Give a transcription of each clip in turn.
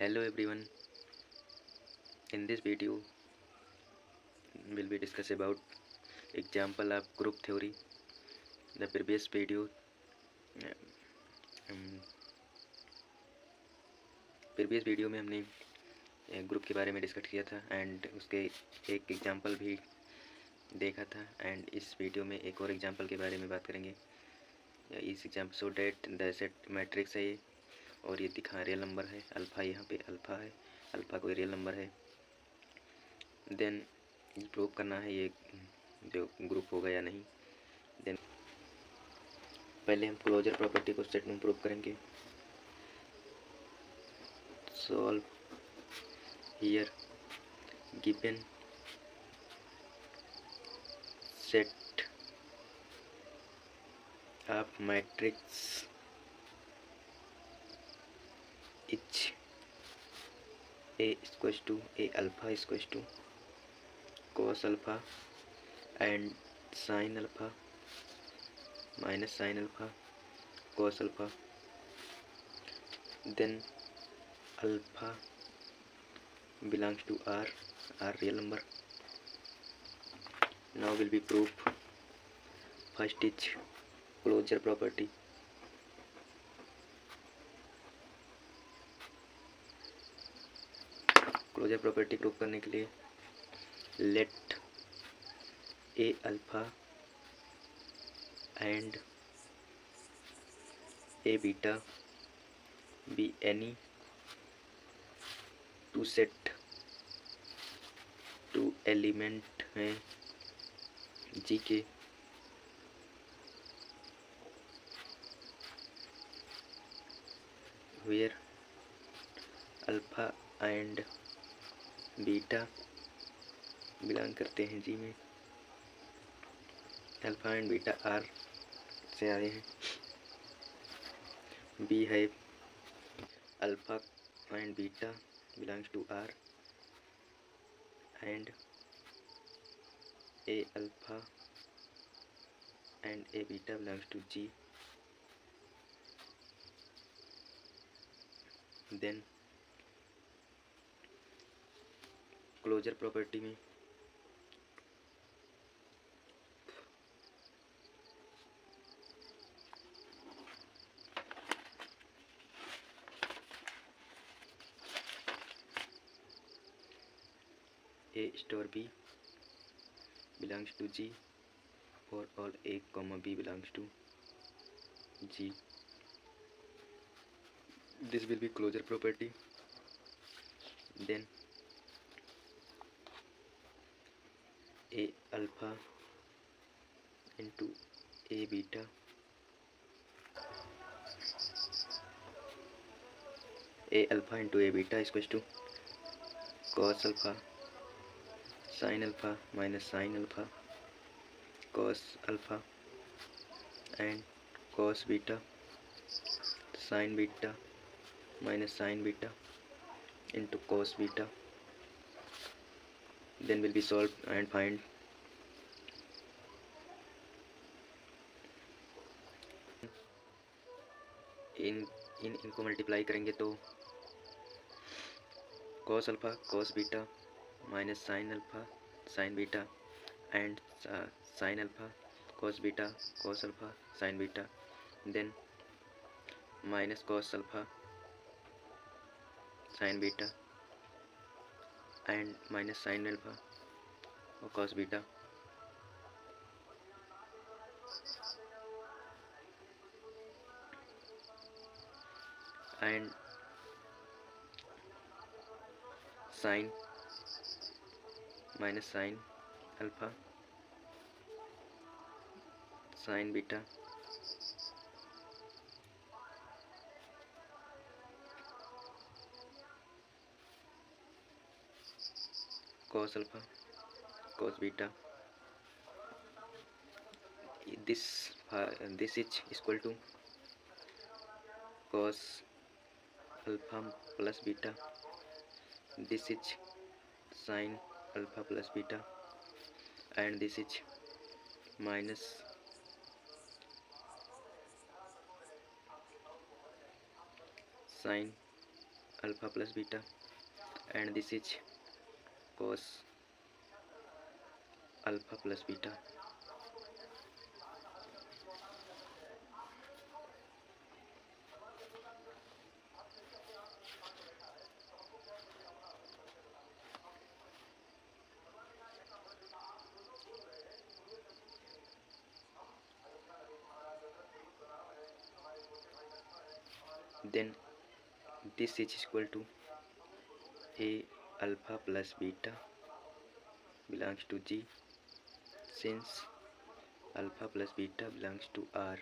Hello everyone. In this video, we'll be discuss about example of group theory. The previous video, um, में हमने group के बारे में discuss किया था एंड उसके एक एग्जांपल भी देखा था। एंड इस वीडियो में एक और एग्जांपल के बारे में बात करेंगे। इस example so that the set matrix है ये, और ये दिखा रियल नंबर है। अल्फ़ा यहाँ पे अल्फ़ा है, अल्फ़ा कोई रियल नंबर है। देन प्रूव करना है ये जो ग्रुप होगा या नहीं। देन पहले हम क्लोजर प्रॉपर्टी को सेट में प्रूव करेंगे। Solve here given set of matrix each A equals to A alpha equals to cos alpha and sin alpha minus sin alpha cos alpha. Then alpha belongs to R real number. Now will be proof. First is closure property. Closure property prove करने के लिए let A alpha and A beta be any two set to element हैं G के where alpha and beta belong करते हैं जी में। Alpha and beta are से आए हैं। बी है alpha and beta belongs to R and A alpha and A beta belongs to G. Then closure property में A star B belongs to G for all A comma B belongs to G. This will be closure property. Then A alpha into A beta is equals to cos alpha sin alpha minus sin alpha cos alpha and cos beta sin beta minus sin beta into cos beta. Then will be solved and find इनको multiply करेंगे तो cos alpha cos beta minus sin alpha sin beta and sin alpha cos beta cos alpha sin beta. Then minus cos alpha sin beta and minus sin alpha और cos beta. And sin minus sin alpha sin beta cos alpha cos beta. this is equal to cos alpha plus beta. this is sin alpha plus beta and this is minus sin alpha plus beta, and this is cos alpha plus beta. Then this is equal to a alpha plus beta belongs to G, since alpha plus beta belongs to R.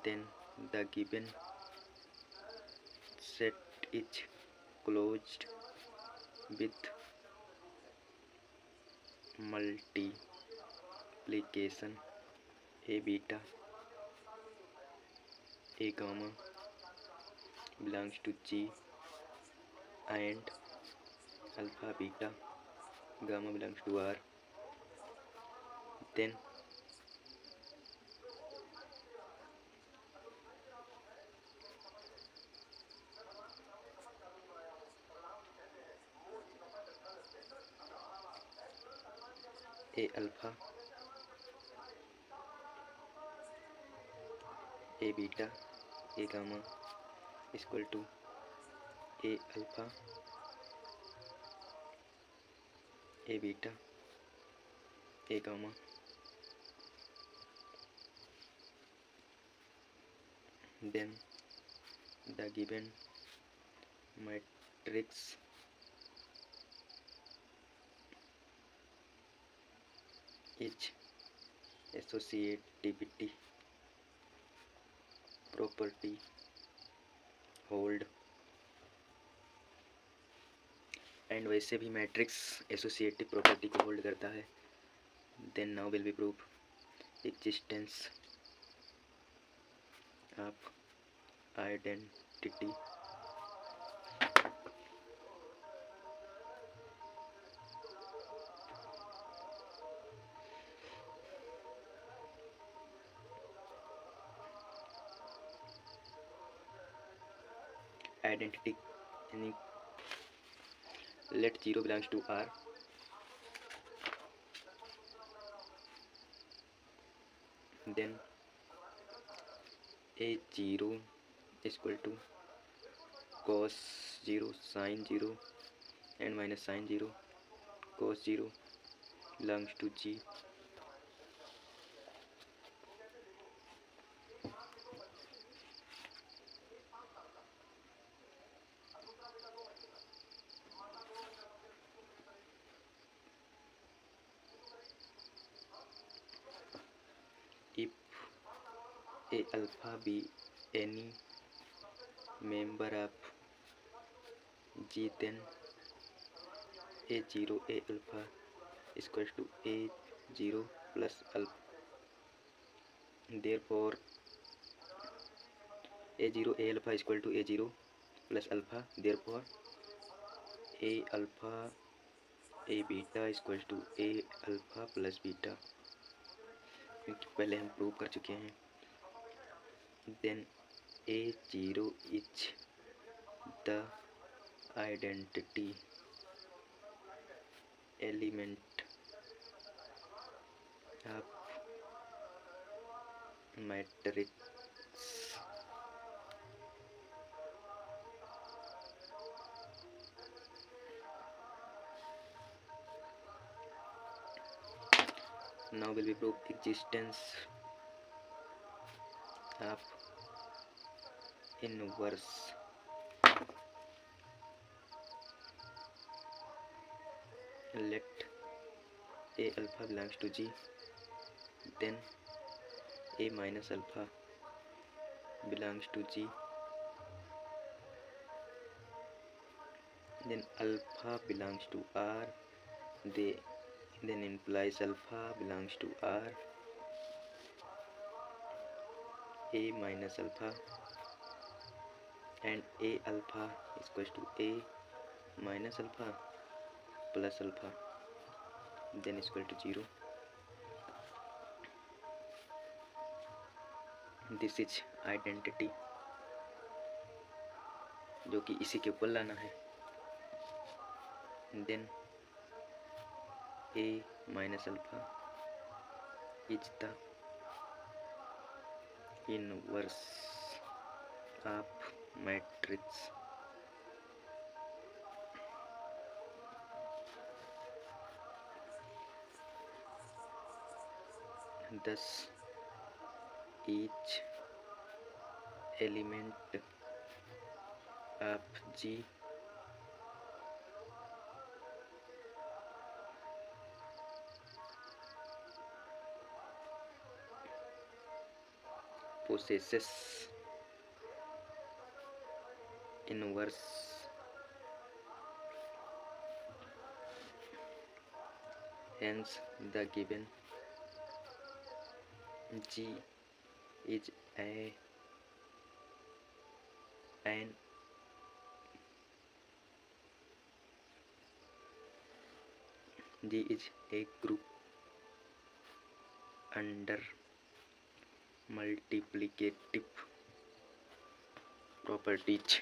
Then the given set is closed with multiplication a beta a gamma belongs to G and alpha beta gamma belongs to R. Then a alpha a beta a gamma is equal to a alpha a beta a gamma. Then the given matrix is associativity property hold, and वैसे भी matrix associative property को hold करता है. Then now will be prove existence of identity. Identity यानी let 0 belongs to R, then a0 is equal to cos 0 sin 0 and minus sin 0. Cos 0 belongs to G. If a alpha be any member of G, then a0 a alpha is equal to a0 plus alpha. Therefore a0 a alpha is equal to a0 plus alpha. Therefore a alpha a beta is equal to a alpha plus beta, क्योंकि पहले हम prove कर चुके हैं. Then a0 is the identity element of matrix now will be prove existence of inverse let a alpha belongs to G, then a minus alpha belongs to G, then alpha belongs to R, then implies alpha belongs to R, a minus alpha, and a alpha is equal to a minus alpha plus alpha, then is equal to 0. This is identity, जो कि इसी के ऊपर लाना है। Then a minus alpha is the inverse of matrix thus each element of G possesses inverse hence the given G is an G is a group under multiplicative properties.